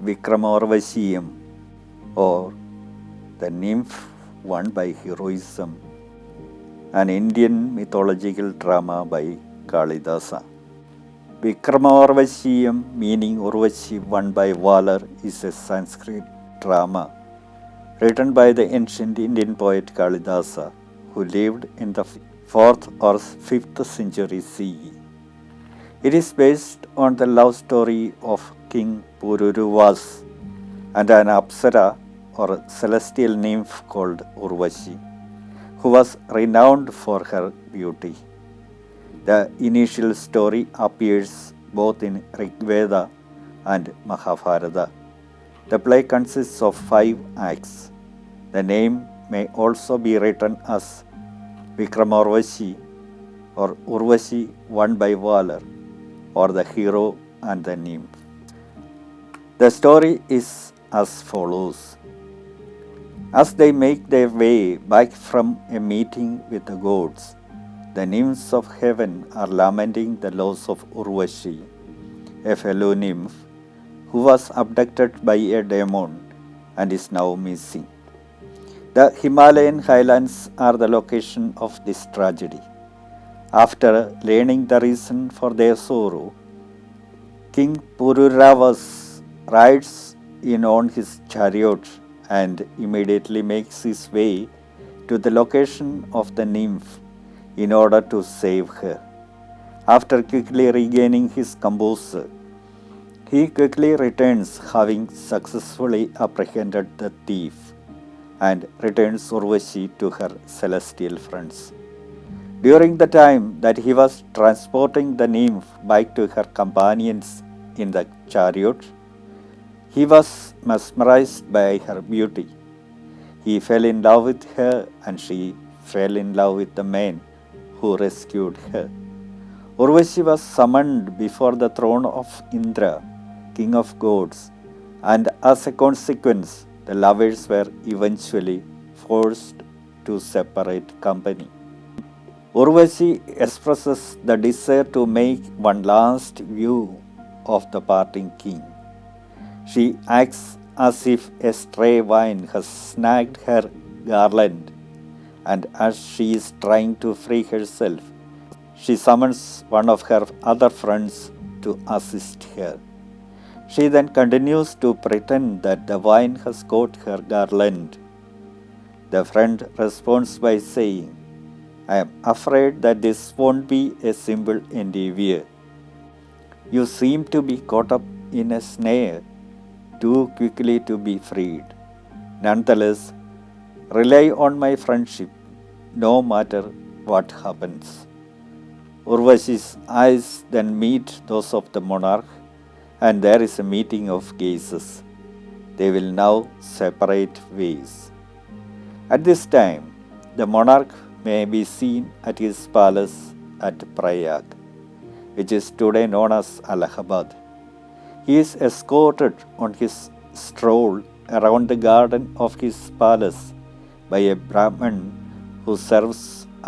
Vikramorvasiyam, or The Nymph Won by Heroism, an Indian mythological drama by Kalidasa. Vikramorvasiyam, meaning Urvashi won by valor, is a Sanskrit drama written by the ancient Indian poet Kalidasa, who lived in the 4th or 5th century CE. It is based on the love story of King Pururuvas and an Apsara or celestial nymph called Urvashi, who was renowned for her beauty. The initial story appears both in Rigveda and Mahabharata. The play consists of 5 acts. The name may also be written as Vikramorvashi or Urvashi won by valor, or the hero and the nymph. The story is as follows. As they make their way back from a meeting with the gods, the nymphs of heaven are lamenting the loss of Urvashi, a fellow nymph who was abducted by a demon and is now missing. The Himalayan highlands are the location of this tragedy. After learning the reason for their sorrow, King Pururavas rides in on his chariot and immediately makes his way to the location of the nymph in order to save her. After quickly regaining his composure, he quickly returns, having successfully apprehended the thief, and returns Urvashi to her celestial friends. During the time that he was transporting the nymph back to her companions in the chariot, he was mesmerized by her beauty. He fell in love with her, and she fell in love with the man who rescued her. Urvashi was summoned before the throne of Indra, king of gods, and as a consequence, the lovers were eventually forced to separate company. Urvashi expresses the desire to make one last view of the parting king. She acts as if a stray vine has snagged her garland, and as she is trying to free herself, she summons one of her other friends to assist her. She then continues to pretend that the vine has caught her garland. The friend responds by saying, "I am afraid that this won't be a simple endeavor. You seem to be caught up in a snare too quickly to be freed. Nonetheless, rely on my friendship, no matter what happens." Urvashi's eyes then meet those of the monarch, and there is a meeting of gazes. They will now separate ways. At this time, the monarch may be seen at his palace at Prayag, which is today known as Allahabad. He is escorted on his stroll around the garden of his palace by a Brahmin who serves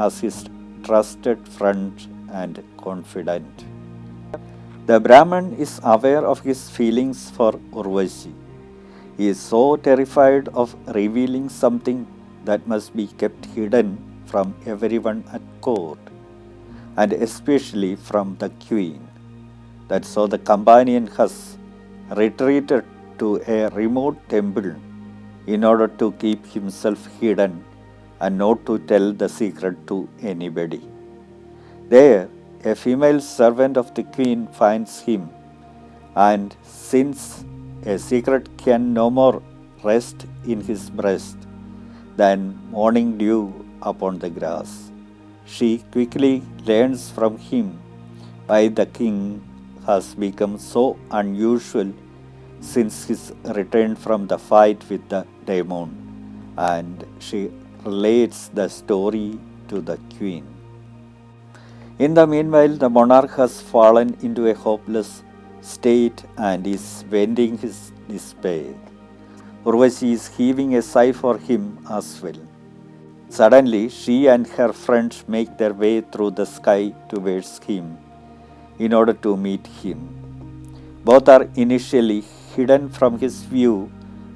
as his trusted friend and confidant. The Brahmin is aware of his feelings for Urvashi. He is so terrified of revealing something that must be kept hidden from everyone at court, and especially from the queen, that so the companion has retreated to a remote temple in order to keep himself hidden and not to tell the secret to anybody. There, a female servant of the queen finds him, and since a secret can no more rest in his breast than morning dew upon the grass, she quickly learns from him why the king has become so unusual since his return from the fight with the demon, and she relates the story to the queen. In the meanwhile, the monarch has fallen into a hopeless state and is venting his despair. Urvashi is heaving a sigh for him as well. Suddenly, she and her friends make their way through the sky towards him in order to meet him. Both are initially hidden from his view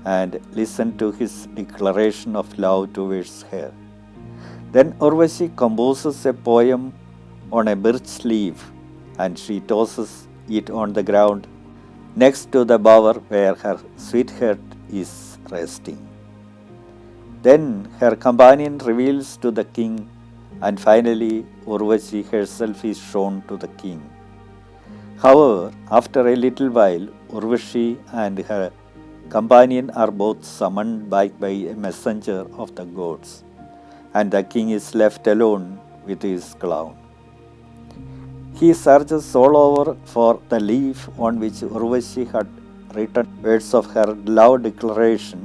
and listened to his declaration of love towards her. Then Urvashi composes a poem on a birch leaf and she tosses it on the ground next to the bower where her sweetheart is resting. Then her companion reveals to the king, and finally Urvashi herself is shown to the king. However, after a little while, Urvashi and her companion are both summoned back by a messenger of the gods, and the king is left alone with his clown. He searches all over for the leaf on which Urvashi had written words of her love declaration,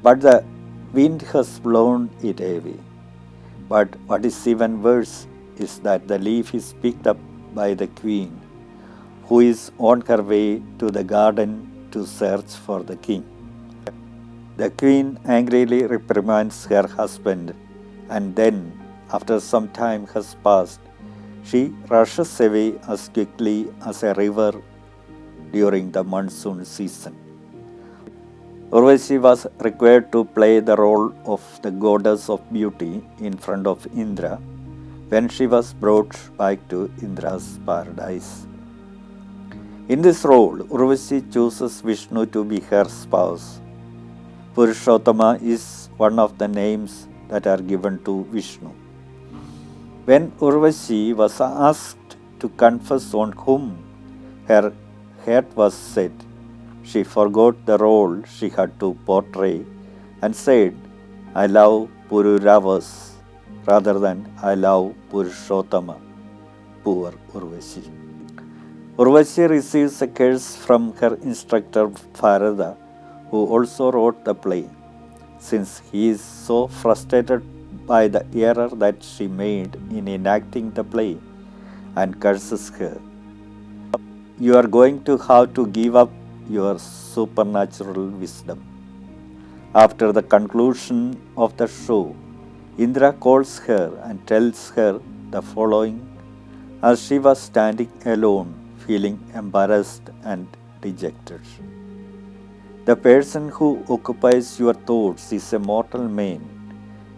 but the wind has blown it away. But what is even worse is that the leaf is picked up by the queen, who is on her way to the garden to search for the king. The queen angrily reprimands her husband, and then, after some time has passed, she rushes away as quickly as a river during the monsoon season. Urvashi was required to play the role of the goddess of beauty in front of Indra when she was brought back to Indra's paradise. In this role, Urvashi chooses Vishnu to be her spouse. Purushottama is one of the names that are given to Vishnu. When Urvashi was asked to confess on whom her heart was set, she forgot the role she had to portray and said, "I love Pururavas," rather than "I love Purushottama." Poor Urvashi. Urvashi receives a curse from her instructor Bharata, who also wrote the play, since he is so frustrated by the error that she made in enacting the play, and curses her. "You are going to have to give up your supernatural wisdom." After the conclusion of the show, Indra calls her and tells her the following as she was standing alone, feeling embarrassed and dejected. "The person who occupies your thoughts is a mortal man,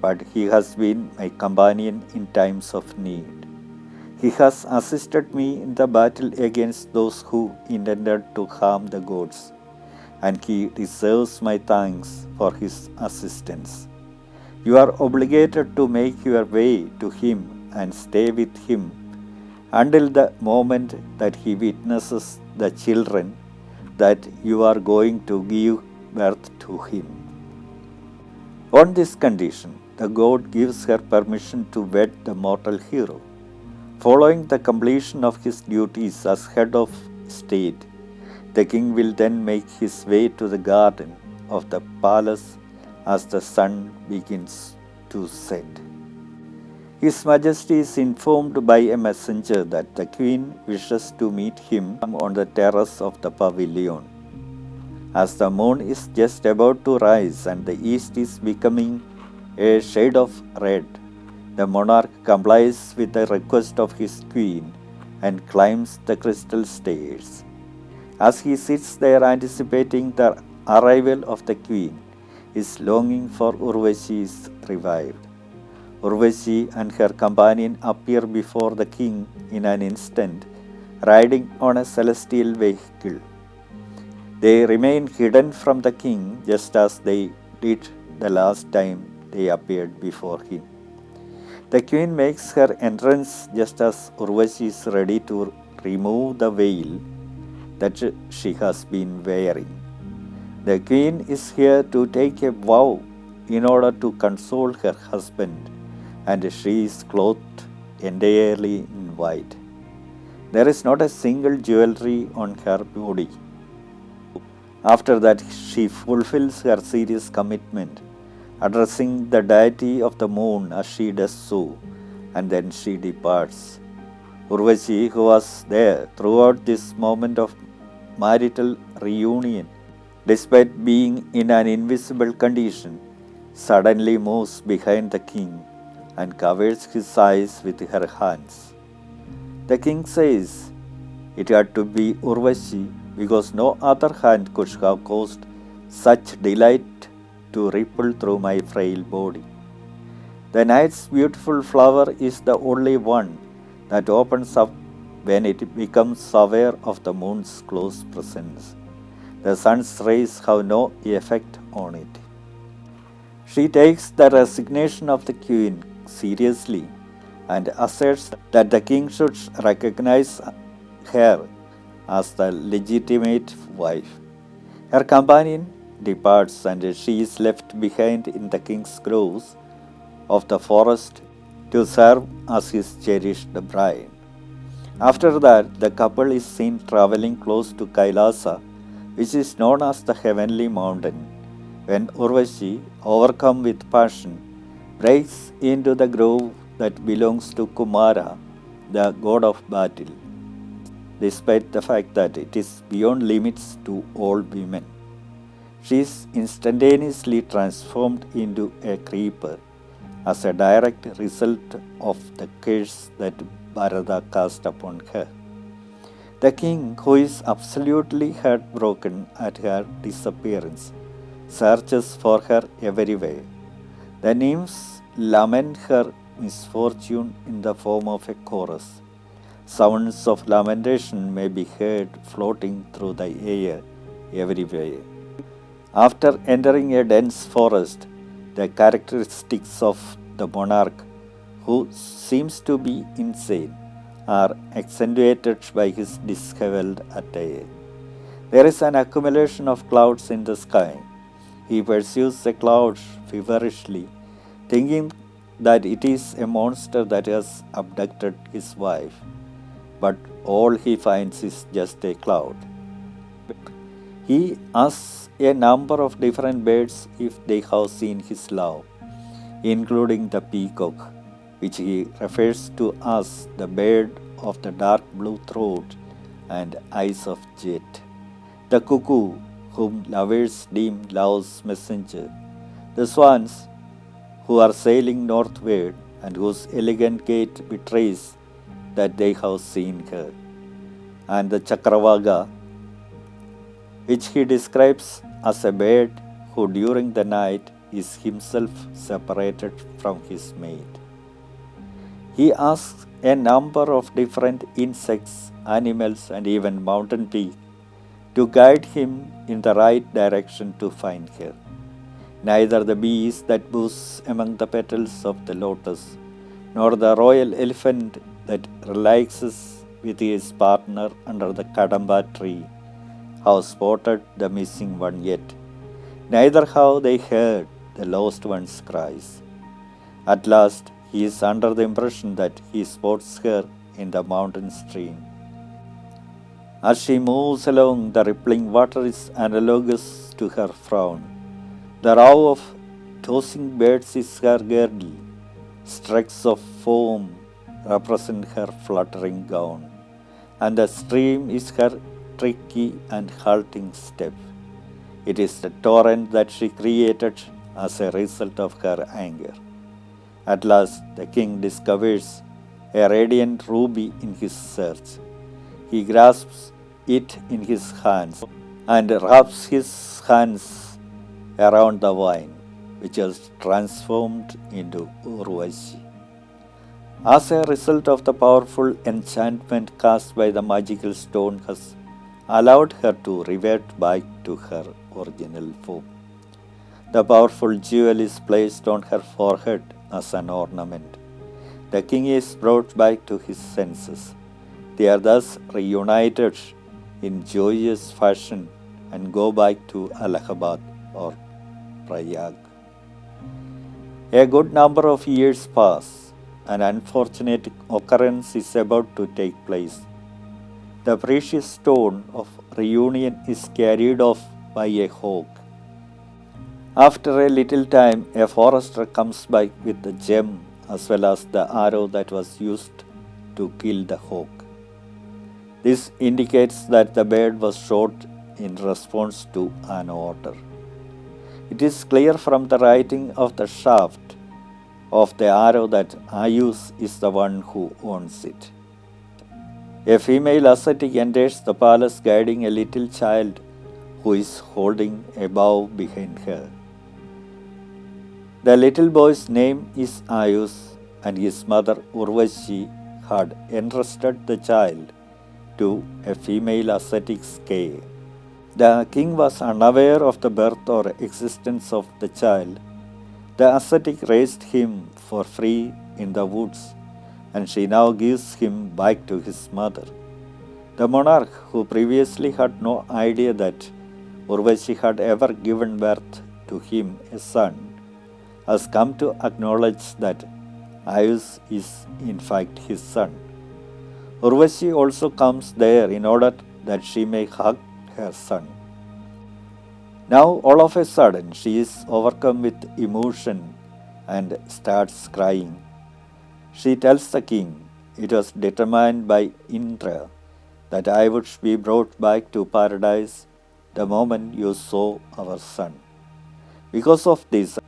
but he has been my companion in times of need. He has assisted me in the battle against those who intended to harm the gods, and he deserves my thanks for his assistance. You are obligated to make your way to him and stay with him until the moment that he witnesses the children that you are going to give birth to him." On this condition, the god gives her permission to wed the mortal hero. Following the completion of his duties as head of state, the king will then make his way to the garden of the palace as the sun begins to set. His Majesty is informed by a messenger that the queen wishes to meet him on the terrace of the pavilion. As the moon is just about to rise and the east is becoming a shade of red, the monarch complies with the request of his queen and climbs the crystal stairs. As he sits there anticipating the arrival of the queen, his longing for Urvashi is revived. Urvashi and her companion appear before the king in an instant, riding on a celestial vehicle. They remain hidden from the king just as they did the last time they appeared before him. The queen makes her entrance just as Urvashi is ready to remove the veil that she has been wearing. The queen is here to take a vow in order to console her husband, and she is clothed entirely in white. There is not a single jewelry on her body. After that, she fulfills her serious commitment, addressing the deity of the moon as she does so, and then she departs. Urvashi, who was there throughout this moment of marital reunion, despite being in an invisible condition, suddenly moves behind the king and covers his eyes with her hands. The king says, It had to be Urvashi because no other hand could have caused such delight to ripple through my frail body. The night's beautiful flower is the only one that opens up when it becomes aware of the moon's close presence. The sun's rays have no effect on it. She takes the resignation of the queen seriously and asserts that the king should recognize her as the legitimate wife. Her companion departs and she is left behind in the king's groves of the forest to serve as his cherished bride. After that, the couple is seen traveling close to Kalidasa, which is known as the heavenly mountain, when Urvashi, overcome with passion, breaks into the grove that belongs to Kumara, the god of battle, despite the fact that it is beyond limits to all women. She is instantaneously transformed into a creeper as a direct result of the curse that Bharata cast upon her. The king, who is absolutely heartbroken at her disappearance, searches for her everywhere. The nymphs lament her misfortune in the form of a chorus. Sounds of lamentation may be heard floating through the air everywhere. After entering a dense forest, the characteristics of the monarch, who seems to be insane, are accentuated by his disheveled attire. There is an accumulation of clouds in the sky. He pursues the clouds feverishly, thinking that it is a monster that has abducted his wife. But all he finds is just a cloud. He asks a number of different birds if they have seen his love, including the peacock, which he refers to as the bird of the dark blue throat and eyes of jet, the cuckoo, whom lovers deem love's messenger, the swans, who are sailing northward and whose elegant gait betrays that they have seen her, and the Chakravaga, which he describes as a bird who during the night is himself separated from his mate. He asks a number of different insects, animals, and even mountain peaks to guide him in the right direction to find her. Neither the bees that buzz among the petals of the lotus, nor the royal elephant that relaxes with his partner under the Kadamba tree have spotted the missing one yet. Neither have they heard the lost one's cries. At last, he is under the impression that he spots her in the mountain stream. As she moves along, the rippling water is analogous to her frown. The row of tossing birds is her girdle. Streaks of foam represent her fluttering gown, and the stream is her tricky and halting step. It is the torrent that she created as a result of her anger. At last, the king discovers a radiant ruby in his search. He grasps it in his hands and wraps his hands around the vine, which has transformed into Urvashi. As a result of the powerful enchantment cast by the magical stone has allowed her to revert back to her original form. The powerful jewel is placed on her forehead as an ornament. The king is brought back to his senses. They are thus reunited in joyous fashion and go back to Allahabad or Prayag. A good number of years pass. An unfortunate occurrence is about to take place. The precious stone of reunion is carried off by a hawk. After a little time, a forester comes back with the gem as well as the arrow that was used to kill the hawk. This indicates that the bird was shot in response to an order. It is clear from the writing of the shaft of the arrow that Ayus is the one who owns it. A female ascetic enters the palace guiding a little child who is holding a bow behind her. The little boy's name is Ayus, and his mother Urvashi had entrusted the child to a female ascetic's care. The king was unaware of the birth or existence of the child. The ascetic raised him for free in the woods, and she now gives him back to his mother. The monarch, who previously had no idea that Urvashi had ever given birth to him a son, has come to acknowledge that Ayus is in fact his son. Urvashi also comes there in order that she may hug her son. Now, all of a sudden, she is overcome with emotion and starts crying. She tells the king, "It was determined by Indra that I would be brought back to paradise the moment you saw our son. Because of this,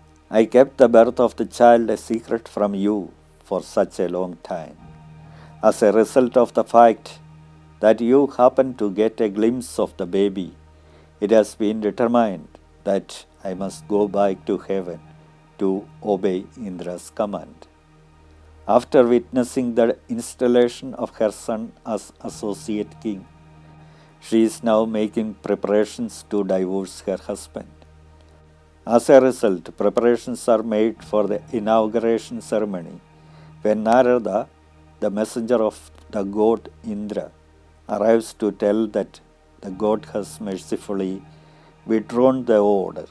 I kept the birth of the child a secret from you for such a long time. As a result of the fact that you happened to get a glimpse of the baby, it has been determined that I must go back to heaven to obey Indra's command." After witnessing the installation of her son as associate king, she is now making preparations to divorce her husband. As a result, preparations are made for the inauguration ceremony when Narada, the messenger of the god Indra, arrives to tell that the god has mercifully withdrawn the order.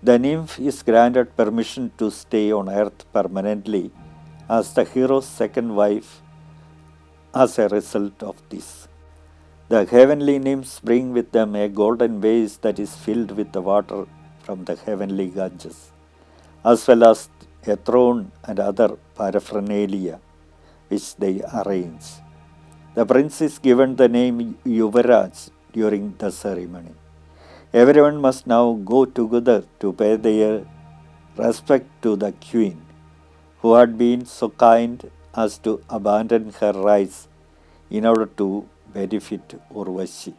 The nymph is granted permission to stay on earth permanently as the hero's second wife as a result of this. The heavenly nymphs bring with them a golden vase that is filled with the water from the heavenly Ganges, as well as a throne and other paraphernalia which they arrange. The prince is given the name Yuvaraj during the ceremony. Everyone must now go together to pay their respect to the queen, who had been so kind as to abandon her rights in order to benefit Urvashi.